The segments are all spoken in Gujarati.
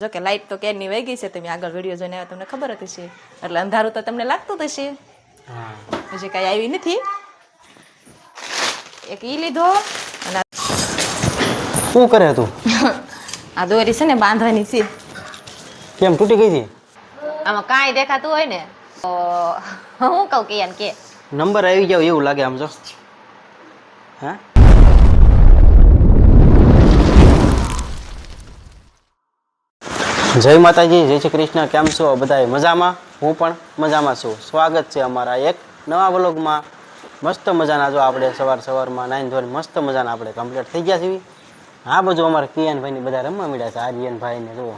જો કે લાઈટ તો ક્યારની વહી ગઈ છે, તમે આગળ વિડીયો જોઈને આવ્યા તમને ખબર જ હશે, એટલે અંધારું તો તમને લાગતું જ હશે. હજી કાંઈ આવી નથી. એક ઈ લીધો અને શું કરે તું? આ દોરી છે ને બાંધવાની છે. કેમ તૂટી ગઈ હતી? આમાં કાંઈ દેખાતું હોય ને તો હું કહું કે યાર કે નંબર આવી જાવ એવું લાગે આમ જો. હા જય માતાજી, જય શ્રી કૃષ્ણ. કેમ છો બધા? મજામાં? હું પણ મજામાં છું. સ્વાગત છે અમારા એક નવા વ્લોગમાં. મસ્ત મજાના જો આપણે સવારમાં નાઈન ધોઈને મસ્ત મજાના આપણે કમ્પ્લીટ થઈ ગયા છીએ. આ બાજુ અમારે કિયાનભાઈની બધા રમવા મળ્યા છે, આર્યનભાઈને જુઓ.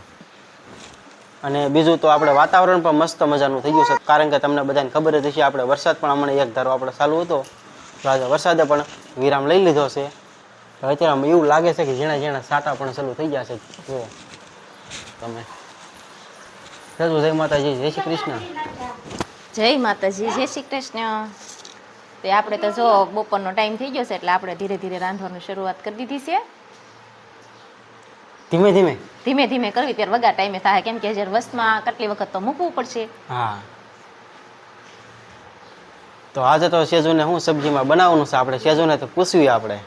અને બીજું તો આપણે વાતાવરણ પણ મસ્ત મજાનું થઈ ગયું છે, કારણ કે તમને બધાને ખબર જ હશે આપણે વરસાદ પણ હમણાં એક ધારો આપણે ચાલુ હતો, તો આજે વરસાદે પણ વિરામ લઈ લીધો છે. અત્યારે એવું લાગે છે કે ઝીણા ઝીણા સાટા પણ ચાલુ થઈ ગયા છે. જુઓ તમે. જય માતાજી, જય શ્રી કૃષ્ણ. જય માતાજી, જય શ્રી કૃષ્ણ. તે આપણે તો જો બપોરનો ટાઈમ થઈ ગયો છે, એટલે આપણે ધીરે ધીરે રાંધવાની શરૂઆત કરી દીધી છે. ધીમે ધીમે ધીમે ધીમે કરવી ત્યારે વગા ટાઈમે થાય, કેમ કે જ્યારે વસમાં કેટલી વખત તો મૂકવું પડશે. હા, તો આજે તો સેજુને શું સબ્જીમાં બનાવવાનું છે? આપણે સેજુને તો પૂછ્યું આપણે,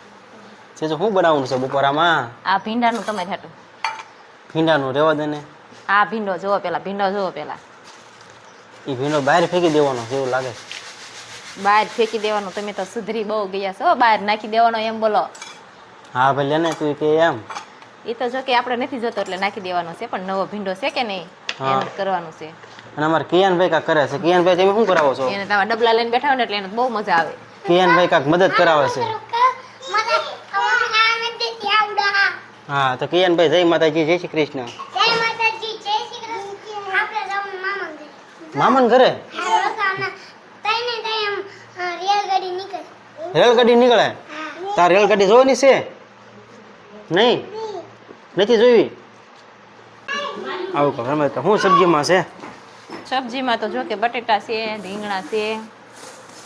સેજુ શું બનાવવાનું છે બપોરામાં? આ ભીંડાનું તમે હાટું. ભીંડાનું રેવા દે ને. આ ભીંડો જોવો પેલા, ભીંડો જોવો પેલા. એ ભીંડો બહાર ફેંકી દેવાનો જેવું લાગે છે. બહાર ફેંકી દેવાનો? તમે તો સુધરી બહુ ગયા છો. બહાર નાખી દેવાનો એમ બોલો? હા ભલે ને, તું કે એમ. એ તો જો કે આપણે નથી જોતો એટલે નાખી દેવાનો છે, પણ નવો ભીંડો છે કે નહીં એમ કરવાનું છે. અને અમારે કિયાનભાઈ કાંક કરે છે. કિયાનભાઈ તમે શું કરાવો છો? એને તમે ડબલા લઈને બેઠા હોય ને એટલે એને બહુ મજા આવે. કિયાનભાઈ કાંક મદદ કરાવે છે. હા, તો કિયાનભાઈ જય માતાજી, જય શ્રી કૃષ્ણ. મામન ઘરે રેલગાડી નીકળે? તાર રેલગાડી જોવાની છે? નહીં, નથી જોઈ. આવું કહો રમે તો શું સબ્જીમાં છે? સબ્જીમાં તો જો કે બટેટા છે, રીંગણા છે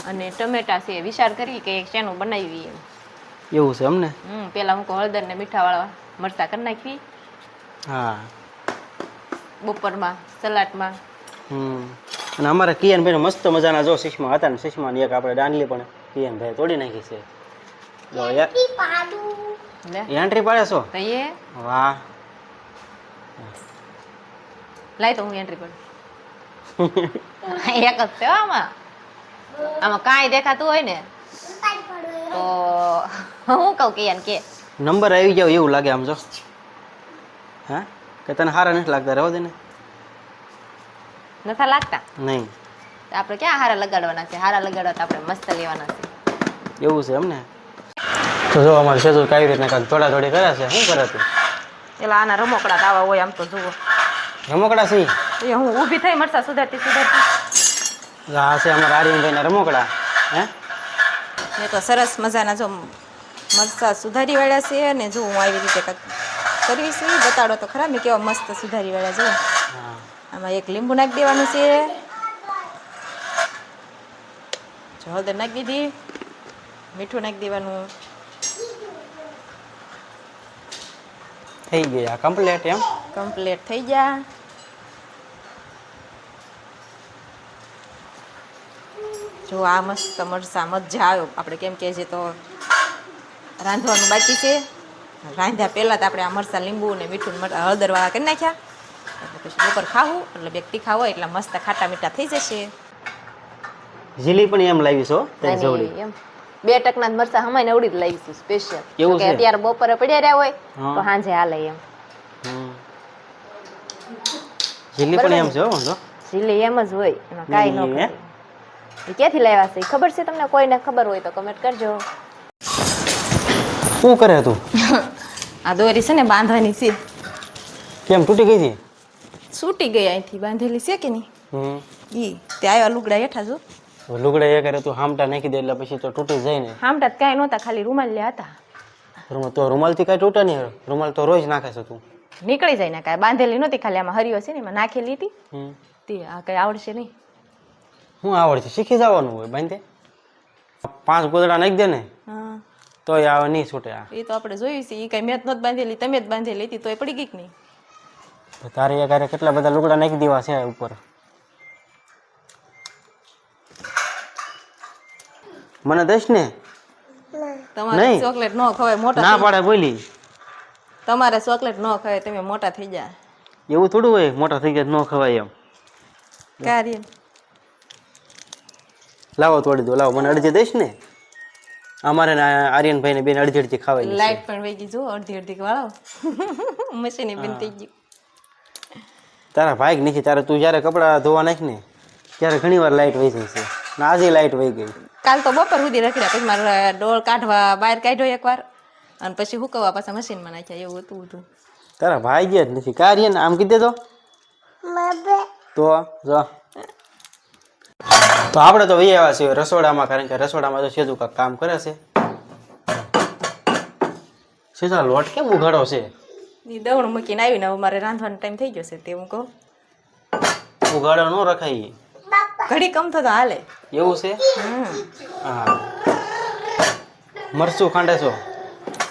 અને ટમેટા છે. વિચાર કરી કે શેનું બનાવી એમ. એવું છે અમને? પેલા હું હળદર ને મીઠા વાળા મરચાં કરી નાખવી. હા, બપોરમાં સલાડમાં. અને અમારા કિયાનભાઈ મસ્ત મજાના જો શીશમાં હતા ને, શીશમાં એક આપણે દાંડલી પણ કિયાનભાઈ તોડી નાખી છે. એન્ટ્રી પાડે છો? વાહ, લાય તો હું એન્ટ્રી પડું. એક જ છે આમાં. આમાં કાંઈ દેખાતું હોય ને તો હું કહું કે યાર કે નંબર આવી જાવ એવું લાગે આમ જો. હા, કે તને હારા નથી લાગતા? રહેવા દે ને. નથી લાગતા? નહીં. આપણે ક્યાં હારા લગાડવાના છે? હારા લગાડવા તો આપણે મસ્ત લેવાના છે. એવું છે એમને? તો જો અમારે સેજુ કઈ રીતના કાંઈક દોડાદોડી કરે છે. શું કરે તું? પેલા આના રમકડા આવા હોય આમ તો જુઓ. રમકડા છે એ હું ઊભી થઈ મરસા સુધારતી. આ છે અમારા આર્યનભાઈના રમકડા. હે, એ તો સરસ મજાના જો મરસા સુધારી વાળ્યા છે. અને જો હું આવી રીતે કાંઈક કરવી છે, બતાડો તો ખરા મેં કેવા મસ્ત સુધારી વાળ્યા જો. આમાં એક લીંબુ નાખી દેવાનું છે. હળદર નાખી દીધી, મીઠું નાખી દેવાનું. થઈ ગયા કમ્પ્લીટ એમ? કમ્પ્લીટ થઈ ગયા. જો આ મસ્ત મરસા મજા આવ્યો આપણે, કેમ કે જે તો રાંધવાનું બાકી છે. રાંધ્યા પહેલાં તો આપણે આ મરસા લીંબુ ને મીઠું હળદરવાળા કરી નાખ્યા, એટલે પછી બપોર ખાવું એટલે બે તીખા હોય એટલે મસ્ત ખાટા મીઠા થઈ જશે. ઝીલી પણ એમ લાવી છો? એમ 2 ટકના મરસા હમાઈને ઉડી જ લાવીશું સ્પેશિયલ. એવું છે? અત્યારે બપોરે પડ્યા રહ્યા હોય તો સાંજે હાલે એમ. ઝીલી પણ એમ છે હો? ઝીલી એમ જ હોય, એમાં કાંઈ ન હોય. એ ક્યાંથી લાવ્યા છે ખબર છે તમને? કોઈને ખબર હોય તો કમેન્ટ કરજો. શું કરે તું? આ દોરી છે ને બાંધવાની છે. કેમ તૂટી ગઈ હતી? છૂટી ગઈ અહીંથી બાંધેલી છે કે નહીં? ઈ તે આવ્યા લુગડા હેઠા જો. લુગડા એ કરે તું હામટા નાખી દે એટલે પછી તો તૂટી જાય ને. હામટા કાંઈ નહોતા, ખાલી રૂમાલ લ્યા હતા. તો રૂમાલથી કાંઈ તૂટે નહીં? રૂમાલ તો રોજ નાખે છે તું. નીકળી જાય ને, કાંઈ બાંધેલી નહોતી, ખાલી આમાં હરિયો છે ને એમાં નાખેલી હતી. તે આ કંઈ આવડશે નહીં. શું આવડશે? શીખી જવાનું હોય બાંધે. 5 ગોદડા નાખી દે ને તોય આવે નહીં છૂટે. એ તો આપણે જોયું છે. એ કાંઈ મેં જ નહોતી બાંધેલી, તમે જ બાંધેલી હતી તોય પડી ગઈ કે નહીં? તારે એક કેટલા બધા લુગડા નાખી દેવા છે ઉપર. મને દઈશ ને? તમારે નહીં. ચોકલેટ ન ખવાય મોટા ના થઈ- પાડે બોલી. તમારે ચોકલેટ ન ખવાય તમે મોટા થઈ જાય એવું થોડું હોય મોટા થઈ ગયા ન ખવાય એમ. કાર્ય લાવો તોડી દો, લાવો. મને અડધી દઈશ ને? અમારે ને આર્યનભાઈ ને બેન અડધી અડધી ખાવાય લાઈટ પણ વહી ગઈ જો અડધી અડધી વાળો મશીન બંધ થઈ ગયું. તારા ભાઈ જ નથી. તારે તું જ્યારે કપડાં ધોવા નાખ ને ત્યારે ઘણી વાર લાઈટ વહી જાય છે ને આજે લાઈટ વહી ગઈ. કાલ તો બપોર સુધી રખડ્યા પછી મારે ડોળ કાઢવા બહાર કાઢ્યો એકવાર અને પછી હુકવવા પાછા મશીનમાં નાખ્યા એવું હતું બધું. તારા ભાઈ જ નથી. કાર્ય ને આમ કીધે તો જો તો આપણે તો વહી આવ્યા છીએ રસોડામાં, કારણ કે રસોડામાં તો સેજુ કાંઈક કામ કરે છે. સેજા લોટ કેમ ઉઘાડો છે? એ દવણ મૂકીને આવીને હવે મારે રાંધવાનો ટાઈમ થઈ ગયો છે તે હું કહું ઉઘાડો ન રખાય. ઘડી કમ થતો હાલે. એવું છે? હા. મરચું ખાંડે છો?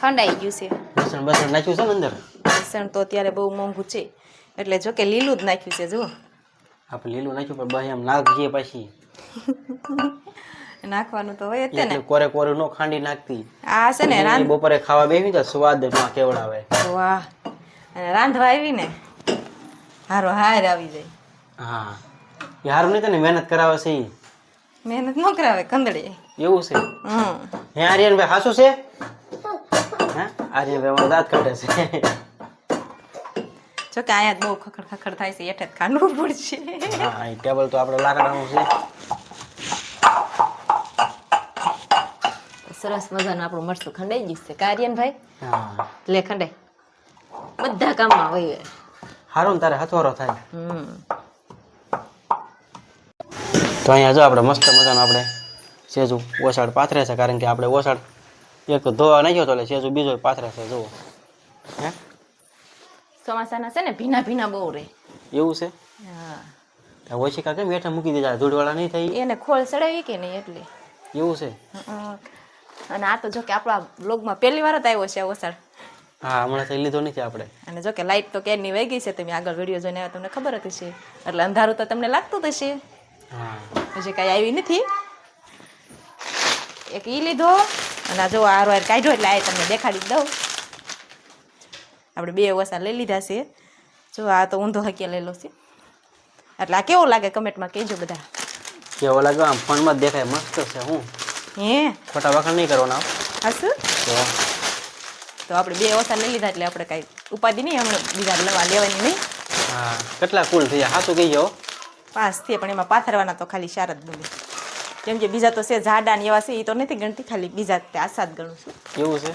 ખંડાઈ ગયું છે. લસણ બસણ નાખ્યું છે ને અંદર? લસણ તો અત્યારે બહુ મોંઘું છે એટલે જો કે લીલું જ નાખ્યું છે જો. આપણે લીલું નાખ્યું પણ બસ એમ નાખીએ પાછી નાખવાનું તો હોય જ તે ને. એટલે કોરે કોરે નો ખાંડી નાખતી. આ છે ને એ બપોરે ખાવા બેસી તો સ્વાદ માં કેવડાવે. વાહ અને રાંધવા આવી ને હારો હાર આવી જાય. હા એ હારું નહીં તને મહેનત કરાવે છે ઈ. મહેનત ન કરાવે કંદડી. એવું છે? હે આર્યનભાઈ હાસું છે? હા આર્યનભાઈ અમારો દાંત કાઢે છે. જો કે અહીંયા જ બહુ ખખડ ખખડ થાય છે એટલે જ ખાંડવું પડશે. હા એ ટેબલ તો આપણે લાકડાનું છે. સરસ મજાનું આપણું મરચું ખંડાઈ ગયું છે કાર્યન ભાઈ. હા લે ખંડાઈ બધા કામમાં હોય. હારું ને તારે હથવારો થાય. તો અહીંયા જો આપણે મસ્ત મજાનું આપણે સેજુ ઓસાડ પાથરે છે, કારણ કે આપણે ઓસાડ એક ધોવા નાખ્યો તો એટલે સેજુ બીજો પાથરે છે. જુઓ હે ચોમાસાના છે ને ભીના ભીના બહુ રહે. એવું છે? હા ઓછી કા કેમ હેઠા મૂકી દીધા ધૂળવાળા નહીં થઈ? એને ખોળ ચડાવી કે નહીં એટલે. એવું છે? અને આ તો જો કે આપણા બ્લોગમાં પહેલી વાર જ આવ્યો છે ઓસાડ. હા હમણાં તો લીધો નથી આપણે. અને જો કે લાઈટ તો ક્યારની વહી ગઈ છે, તમે આગળ વિડીયો જોઈને આવ્યા તમને ખબર જ હશે, એટલે અંધારું તો તમને લાગતું જ હશે. હા હજી કાંઈ આવી નથી. એક ઈ લીધો અને આ જો આરો આર કાઢ્યો એટલે આ તમને દેખાડી જ દઉં. આપણે બે ઓસા લઈ લીધા છે. જો આ તો ઊંધો હકીએ લેલો છે. એટલે આ કેવો લાગે કમેન્ટમાં કહેજો બધા. કેવો લાગ્યો? આમ ફોનમાં જ દેખાય મસ્ત છે. હું હે ખોટા વખાણ નહીં કરવાના. હસું તો આપણે બે ઓસા લઈ લીધા એટલે આપણે કાંઈ ઉપાધિ નહીં, હમણાં બીજા લેવાની નહીં. હા કેટલા કુલ થયા? હાચું કહી જાઓ. 5 થયા પણ એમાં પાથરવાના તો ખાલી 4 જ બને. કેમ કે બીજા તો છે ઝાડા ને એવા છે એ તો નથી ગણતી, ખાલી બીજા તે આશા જ ગણું છું. એવું છે?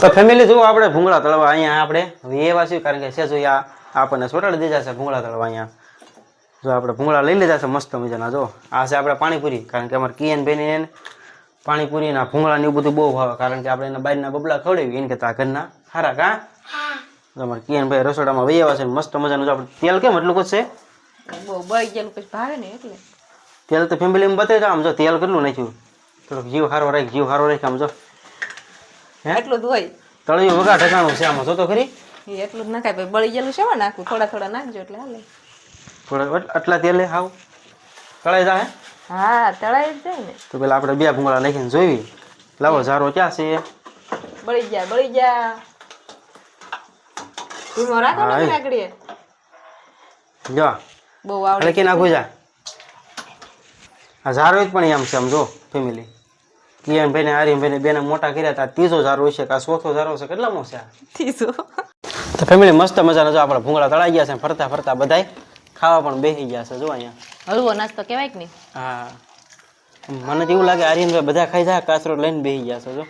તો ફેમિલી જુઓ આપણે ભૂંગળા તળવા અહીંયા આપણે એવા છીએ, કારણ કે સેજુ આપણને ચોટાડી દીધા છે ભૂંગળા તળવા. અહીંયા જો આપણે ભૂંગળા લઈ લીધા છે મસ્ત મજાના. જો આ છે આપણે પાણીપુરી, કારણ કે અમારે કિયનભાઈને એને પાણીપુરીના ભૂંગળા ને એવું બધું બહુ ભાવે, કારણ કે આપણે એના બહારના બબલા ખવડાવી એને કરતા ઘરના સારા. કા અમારે કિયનભાઈ રસોડામાં વહી આવ્યા છે મસ્ત મજાનું. જો આપણે તેલ કેમ એટલું જ છે? બહુ બળી ગયેલું પછી ભાવે ને એટલે તેલ તો ફેમિલીમાં બતાવી દો. આમ જો તેલ કેટલું નાખ્યું, થોડોક જીવ સારો રાખ, જીવ સારો રાખ. આમ જો એટલું જ હોય. તળિયું વગા ઠકાણું છે આમાં. જો તો ખરી એ એટલું જ નખાય ભાઈ, બળી ગયેલું છે એમાં નાખવું, થોડા થોડા નાખજો એટલે હાલે. થોડા આટલા તેલે હાવ તળાઈ જાય. હા તળાઈ જ જાય ને. તો પેલા આપણે બે ભૂંગળા નાખીને જોઈ. લાવો ઝારો ક્યાં છે? બળી જા બળી જા. ધીમો રાખો ને આગળ. જો બહુ આવડે. એટલે કે નાખું જા. આ ઝારો જ પણ એમ છે. આમ જો ફેમિલી કિયનભાઈ ને આર્યનભાઈ ને બેને મોટા કર્યા હતા. ત્રીજો ઝારો છે કે ચોથો ઝારો છે? કેટલામો છે? ત્રીજો. તો ફેમિલી મસ્ત મજાના જો આપણા ભૂંગળા તળાઈ ગયા છે. ફરતા ફરતા બધાય ખાવા પણ બેસી ગયા છે. જો અહીંયા હલવો નાસ્તો કહેવાય કે નહીં? હા મને તો એવું લાગે આર્યનભાઈ બધા ખાઈ જાય, કાચરો લઈને બેસી ગયા છે. જો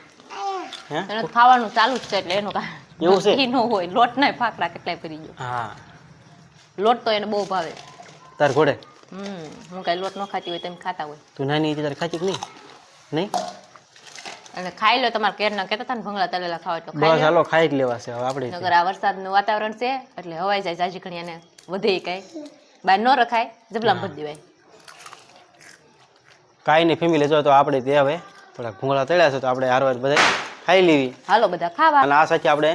હે એને ખાવાનું ચાલુ જ છે એટલે એનું એવું છે? ઈ ન હોય લોટ ના ફાકડા કેટલાય કરી ગયો. હા લોટ તો એને બહુ ભાવે. તાર ઘોડે હું કઈ લોટ ન ખાતી હોય તેમ ખાતા હોય. તું નાની હતી તારે ખાતી કે નહીં? નહીં એટલે ખાઈ લો. તમારે કેરના કહેતા હતા ને ભંગળા તળેલા ખાવા એટલે બસ ખાઈ લો. હાલો ખાઈ જ લેવા છે હવે આપણે. નગર આ વરસાદનું વાતાવરણ છે એટલે હવાઈ જાય જાજી ઘણી અને વધે કાંઈ બહાર ન રખાય, જબલામાં ભરી દેવાય. કાંઈ નહીં ફેમિલી જો તો આપણે તે હવે થોડાક ભૂંગળા તળ્યા છે તો આપણે હારવાર બધા ખાઈ લેવી. હાલો બધા ખાવા. અને આ સાથે આપણે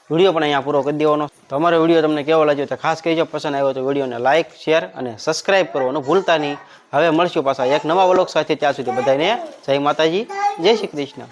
વિડીયો પણ અહીંયા પૂરો કરી દેવાનો. તો અમારો વિડીયો તમને કેવો લાગ્યો તો ખાસ કહેજો. પસંદ આવ્યો તો વિડીયોને લાઇક શેર અને સબસ્ક્રાઈબ કરવાનું ભૂલતા નહીં. હવે મળશું પાછા એક નવા વ્લોગ સાથે. ત્યાં સુધી બધાને જય માતાજી, જય શ્રી કૃષ્ણ.